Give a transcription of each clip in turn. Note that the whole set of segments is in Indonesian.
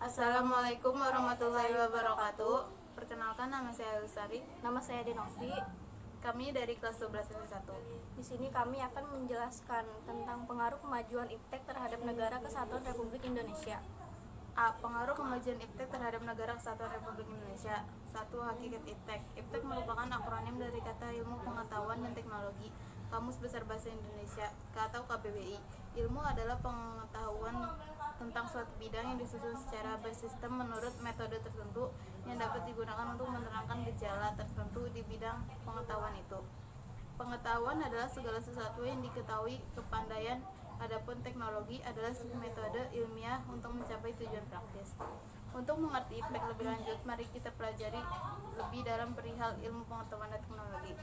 Assalamualaikum warahmatullahi wabarakatuh. Perkenalkan, nama saya Lusari. Nama saya Denovi. Kami dari kelas 12 S1. Di sini kami akan menjelaskan tentang pengaruh kemajuan iptek terhadap Negara Kesatuan Republik Indonesia. A. Pengaruh kemajuan iptek terhadap Negara Kesatuan Republik Indonesia. 1. Hakikat iptek. Iptek merupakan akronim dari kata Ilmu Pengetahuan dan Teknologi, Kamus Besar Bahasa Indonesia, atau KBBI. Ilmu adalah pengetahuan tentang suatu bidang yang disusun secara bersistem menurut metode tertentu yang dapat digunakan untuk menerangkan gejala tertentu di bidang pengetahuan itu. Pengetahuan adalah segala sesuatu yang diketahui kepandaian, adapun teknologi adalah metode ilmiah untuk mencapai tujuan praktis. Untuk mengerti iptek lebih lanjut, mari kita pelajari lebih dalam perihal ilmu pengetahuan dan teknologi.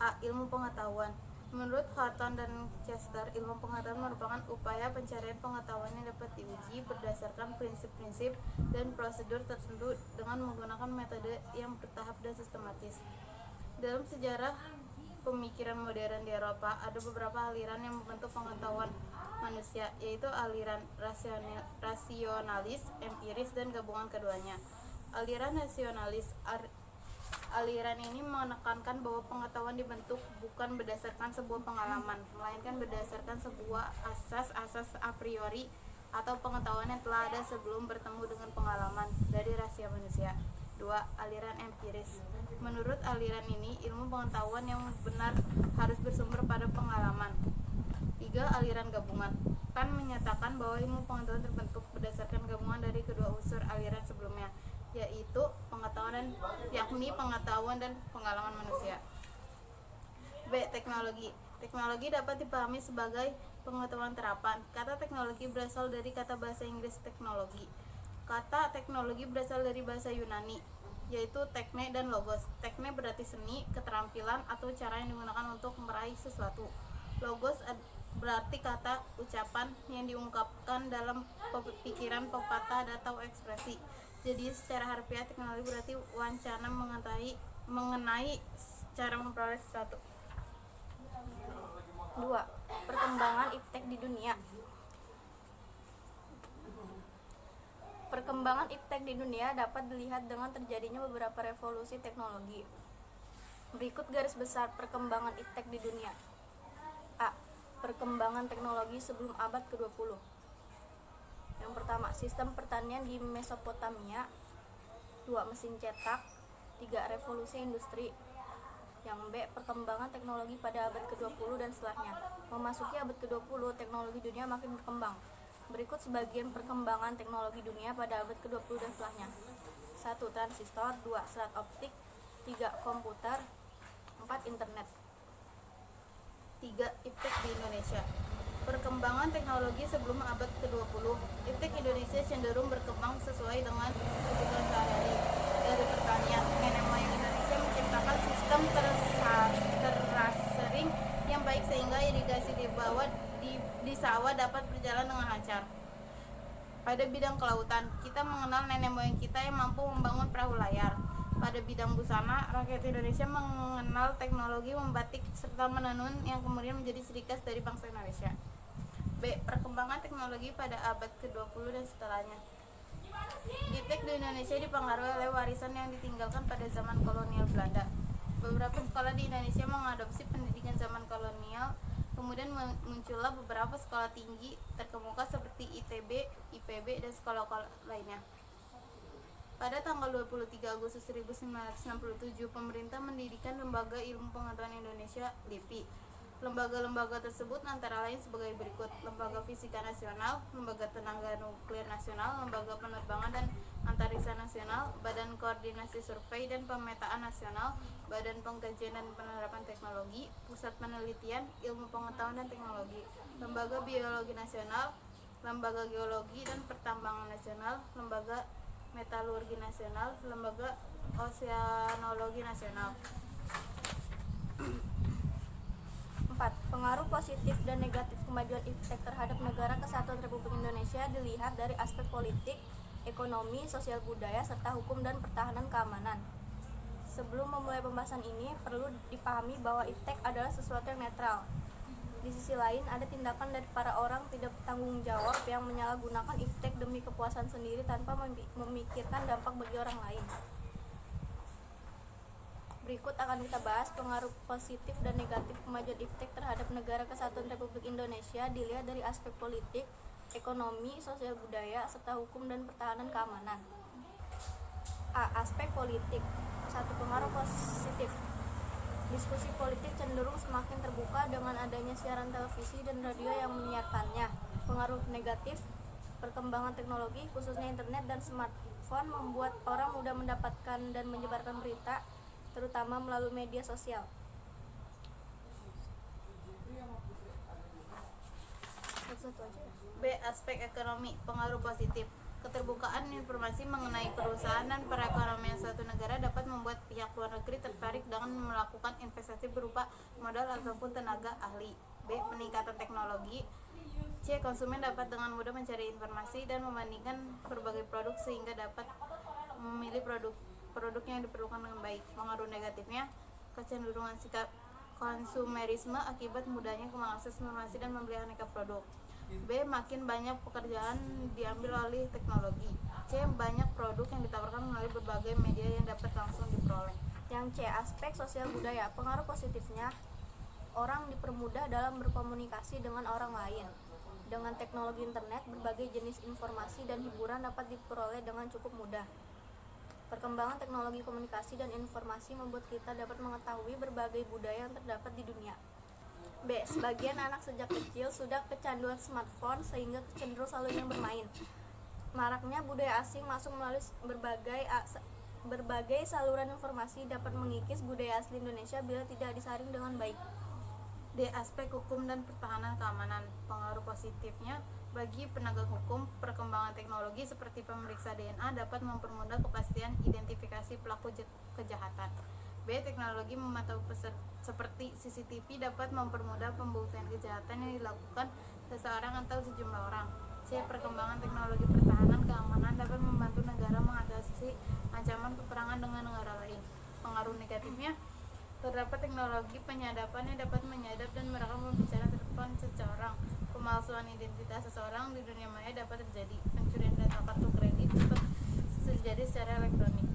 A. Ilmu pengetahuan. Menurut Horton dan Chester, ilmu pengetahuan merupakan upaya pencarian pengetahuan yang dapat diuji berdasarkan prinsip-prinsip dan prosedur tertentu dengan menggunakan metode yang bertahap dan sistematis. Dalam sejarah pemikiran modern di Eropa, ada beberapa aliran yang membentuk pengetahuan manusia, yaitu aliran rasionalis, empiris, dan gabungan keduanya. Aliran rasionalis aliran ini menekankan bahwa pengetahuan dibentuk bukan berdasarkan sebuah pengalaman, melainkan berdasarkan sebuah asas-asas a priori atau pengetahuan yang telah ada sebelum bertemu dengan pengalaman dari rahasia manusia. 2. Aliran empiris. Menurut aliran ini, ilmu pengetahuan yang benar harus bersumber pada pengalaman. 3. Aliran gabungan. Kant menyatakan bahwa ilmu pengetahuan terbentuk berdasarkan gabungan dari kedua unsur aliran sebelumnya, yaitu pengetahuan dan pengalaman manusia. B. Teknologi. Teknologi dapat dipahami sebagai pengetahuan terapan. Kata teknologi berasal dari kata bahasa Inggris teknologi. Kata teknologi berasal dari bahasa Yunani, yaitu tekne dan logos. Tekne berarti seni, keterampilan, atau cara yang digunakan untuk meraih sesuatu. Logos berarti kata, ucapan yang diungkapkan dalam pikiran, pepatah, atau ekspresi. Jadi secara harfiah teknologi berarti wacana mengenai cara memperoleh sesuatu. 2. Perkembangan iptek di dunia. Perkembangan iptek di dunia dapat dilihat dengan terjadinya beberapa revolusi teknologi. Berikut garis besar perkembangan iptek di dunia. A. Perkembangan teknologi sebelum abad ke-20. Yang pertama, sistem pertanian di Mesopotamia. 2. Mesin cetak. 3. Revolusi industri. Yang B. Perkembangan teknologi pada abad ke-20 dan setelahnya. Memasuki abad ke-20, teknologi dunia makin berkembang. Berikut sebagian perkembangan teknologi dunia pada abad ke-20 dan setelahnya. 1. Transistor. 2. Serat optik. 3. Komputer. 4. Internet. 3. Iptek di Indonesia. Perkembangan teknologi sebelum abad ke-20, iptek Indonesia cenderung berkembang sesuai dengan kebutuhan sehari-hari. Dari pertanian, nenek moyang Indonesia menciptakan sistem terasering yang baik sehingga irigasi di sawah dapat berjalan dengan lancar. Pada bidang kelautan, kita mengenal nenek moyang kita yang mampu membangun perahu layar. Pada bidang busana, rakyat Indonesia mengenal teknologi membatik serta menenun yang kemudian menjadi ciri khas dari bangsa Indonesia. B. Perkembangan teknologi pada abad ke-20 dan setelahnya. Iptek di Indonesia dipengaruhi oleh warisan yang ditinggalkan pada zaman kolonial Belanda. Beberapa sekolah di Indonesia mengadopsi pendidikan zaman kolonial, kemudian muncullah beberapa sekolah tinggi terkemuka seperti ITB, IPB, dan sekolah lainnya. Pada tanggal 23 Agustus 1967, pemerintah mendirikan Lembaga Ilmu Pengetahuan Indonesia (LIPI). Lembaga-lembaga tersebut antara lain sebagai berikut: Lembaga Fisika Nasional, Lembaga Tenaga Nuklir Nasional, Lembaga Penerbangan dan Antariksa Nasional, Badan Koordinasi Survei dan Pemetaan Nasional, Badan Pengkajian dan Penerapan Teknologi, Pusat Penelitian Ilmu Pengetahuan dan Teknologi, Lembaga Biologi Nasional, Lembaga Geologi dan Pertambangan Nasional, Lembaga Metalurgi Nasional, Lembaga Oseanologi Nasional. 4. Pengaruh positif dan negatif kemajuan iptek terhadap Negara Kesatuan Republik Indonesia dilihat dari aspek politik, ekonomi, sosial budaya, serta hukum dan pertahanan keamanan. Sebelum memulai pembahasan ini, perlu dipahami bahwa iptek adalah sesuatu yang netral. Di sisi lain, ada tindakan dari para orang tidak bertanggung jawab yang menyalahgunakan iptek demi kepuasan sendiri tanpa memikirkan dampak bagi orang lain. Berikut akan kita bahas pengaruh positif dan negatif kemajuan iptek terhadap Negara Kesatuan Republik Indonesia dilihat dari aspek politik, ekonomi, sosial budaya, serta hukum dan pertahanan keamanan. A. Aspek politik. 1. Pengaruh positif. Diskusi politik cenderung semakin terbuka dengan adanya siaran televisi dan radio yang menyiarkannya. Pengaruh negatif, perkembangan teknologi khususnya internet dan smartphone membuat orang mudah mendapatkan dan menyebarkan berita, terutama melalui media sosial. B. Aspek ekonomi. Pengaruh positif. Keterbukaan informasi mengenai perusahaan dan perekonomian suatu negara dapat membuat pihak luar negeri tertarik dengan melakukan investasi berupa modal ataupun tenaga ahli. B. Peningkatan teknologi. C. Konsumen dapat dengan mudah mencari informasi dan membandingkan berbagai produk sehingga dapat memilih produk yang diperlukan dengan baik. Pengaruh negatifnya, kecenderungan sikap konsumerisme akibat mudahnya mengakses informasi dan membeli aneka produk. B. Makin banyak pekerjaan diambil oleh teknologi. C. Banyak produk yang ditawarkan melalui berbagai media yang dapat langsung diperoleh. Yang C. Aspek sosial budaya. Pengaruh positifnya, orang dipermudah dalam berkomunikasi dengan orang lain. Dengan teknologi internet, berbagai jenis informasi dan hiburan dapat diperoleh dengan cukup mudah. Perkembangan teknologi komunikasi dan informasi membuat kita dapat mengetahui berbagai budaya yang terdapat di dunia. B. Sebagian anak sejak kecil sudah kecanduan smartphone sehingga cenderung selalu ingin bermain. Maraknya budaya asing masuk melalui berbagai saluran informasi dapat mengikis budaya asli Indonesia bila tidak disaring dengan baik. D. Aspek hukum dan pertahanan keamanan. Pengaruh positifnya, bagi penegak hukum, perkembangan teknologi seperti pemeriksa DNA dapat mempermudah kepastian identifikasi pelaku kejahatan. B. Teknologi memantau seperti CCTV dapat mempermudah pembuktian kejahatan yang dilakukan seseorang atau sejumlah orang. C. Perkembangan teknologi pertahanan keamanan dapat membantu negara mengatasi ancaman peperangan dengan negara lain. Pengaruh negatifnya, terdapat teknologi penyadapan yang dapat menyadap dan merekam pembicaraan telepon seseorang. Pemalsuan identitas seseorang di dunia maya dapat terjadi. Pencurian data kartu kredit dapat terjadi secara elektronik.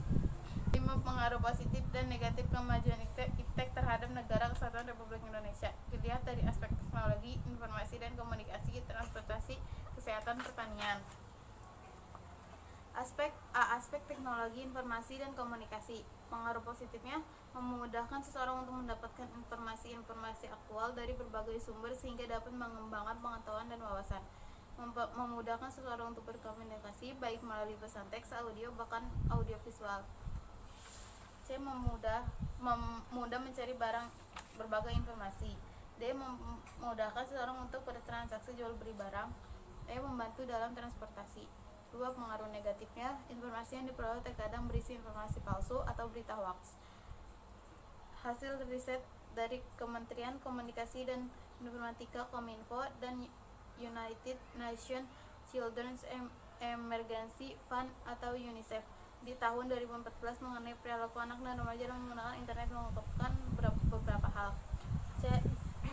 5. Pengaruh positif dan negatif kemajuan iptek terhadap Negara Kesatuan Republik Indonesia dilihat dari aspek teknologi, informasi dan komunikasi, transportasi, kesehatan, pertanian. Aspek teknologi, informasi dan komunikasi. Pengaruh positifnya, memudahkan seseorang untuk mendapatkan informasi aktual dari berbagai sumber sehingga dapat mengembangkan pengetahuan dan wawasan. Memudahkan seseorang untuk berkomunikasi baik melalui pesan teks, audio, bahkan audiovisual. C. Mudah mencari berbagai informasi. D. Memudahkan seseorang untuk bertransaksi jual beli barang. E. Membantu dalam transportasi. 2. Pengaruh negatifnya, informasi yang diperoleh terkadang berisi informasi palsu atau berita hoax. Hasil riset dari Kementerian Komunikasi dan Informatika Kominfo dan United Nations Children's Emergency Fund atau UNICEF di tahun 2014 mengenai perilaku anak dan remaja yang menggunakan internet mengungkapkan beberapa hal. C.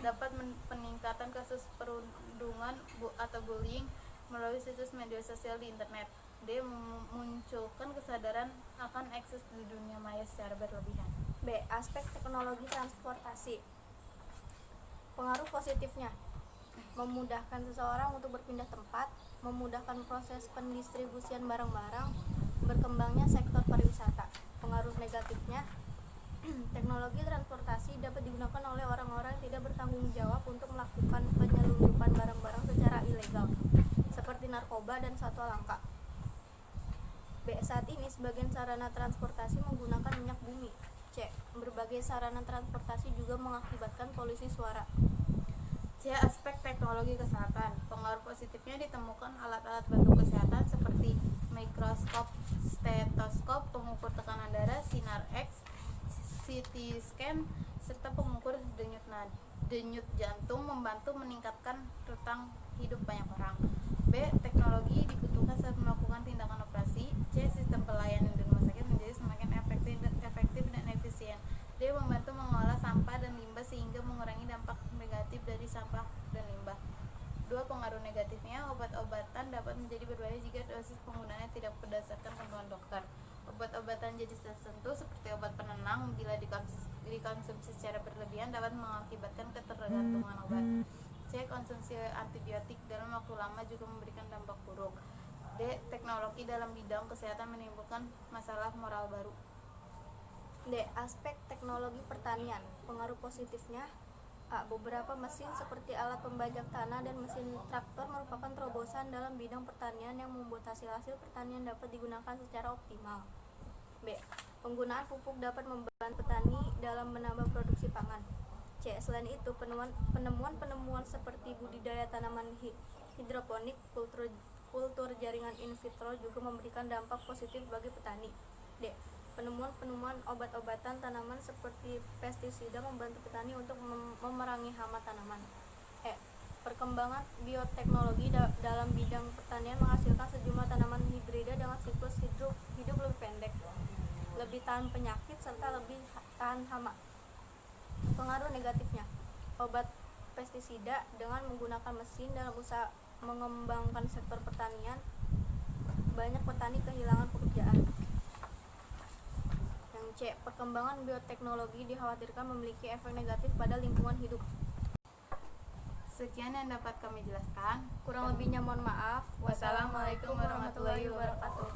Dapat peningkatan kasus perundungan atau bullying melalui situs media sosial di internet. D. Memunculkan kesadaran akan eksis di dunia maya secara berlebihan. B. Aspek teknologi transportasi. Pengaruh positifnya, memudahkan seseorang untuk berpindah tempat, memudahkan proses pendistribusian barang-barang, berkembangnya sektor pariwisata. Pengaruh negatifnya, teknologi transportasi dapat digunakan oleh orang-orang yang tidak bertanggung jawab untuk melakukan penyelundupan barang-barang secara ilegal, seperti narkoba dan satwa langka. B. Saat ini sebagian sarana transportasi menggunakan minyak bumi. C. Berbagai sarana transportasi juga mengakibatkan polusi suara. C. Aspek teknologi kesehatan. Pengaruh positifnya ditemukan alat-alat bantu kesehatan seperti mikroskop, stetoskop, pengukur tekanan darah, sinar X, CT scan, serta pengukur denyut jantung membantu meningkatkan rentang hidup banyak orang. B. Teknologi dibutuhkan saat melakukan tindakan operasi. C. Sistem pelayanan di rumah sakit menjadi semakin efektif dan efisien. D. Membantu mengolah sampah dan limbah sehingga mengurangi dampak negatif dari sampah jenis tertentu seperti obat penenang bila dikonsumsi secara berlebihan dapat mengakibatkan ketergantungan obat. C. Konsumsi antibiotik dalam waktu lama juga memberikan dampak buruk. D. Teknologi dalam bidang kesehatan menimbulkan masalah moral baru. D. Aspek teknologi pertanian. Pengaruh positifnya: A. Beberapa mesin seperti alat pembajak tanah dan mesin traktor merupakan terobosan dalam bidang pertanian yang membuat hasil pertanian dapat digunakan secara optimal. B. Penggunaan pupuk dapat membantu petani dalam menambah produksi pangan. C. Selain itu, penemuan-penemuan seperti budidaya tanaman hidroponik, kultur jaringan in vitro juga memberikan dampak positif bagi petani. D. Penemuan-penemuan obat-obatan tanaman seperti pestisida membantu petani untuk memerangi hama tanaman. E. Perkembangan bioteknologi dalam bidang pertanian menghasilkan sejumlah tanaman hibrida dengan siklus hidup lebih pendek, lebih tahan penyakit, serta lebih tahan hama. Pengaruh negatifnya: obat pestisida dengan menggunakan mesin dalam usaha mengembangkan sektor pertanian, banyak petani kehilangan pekerjaan. Yang C. Perkembangan bioteknologi dikhawatirkan memiliki efek negatif pada lingkungan hidup. Sekian yang dapat kami jelaskan. Kurang lebihnya mohon maaf. Wassalamualaikum warahmatullahi wabarakatuh.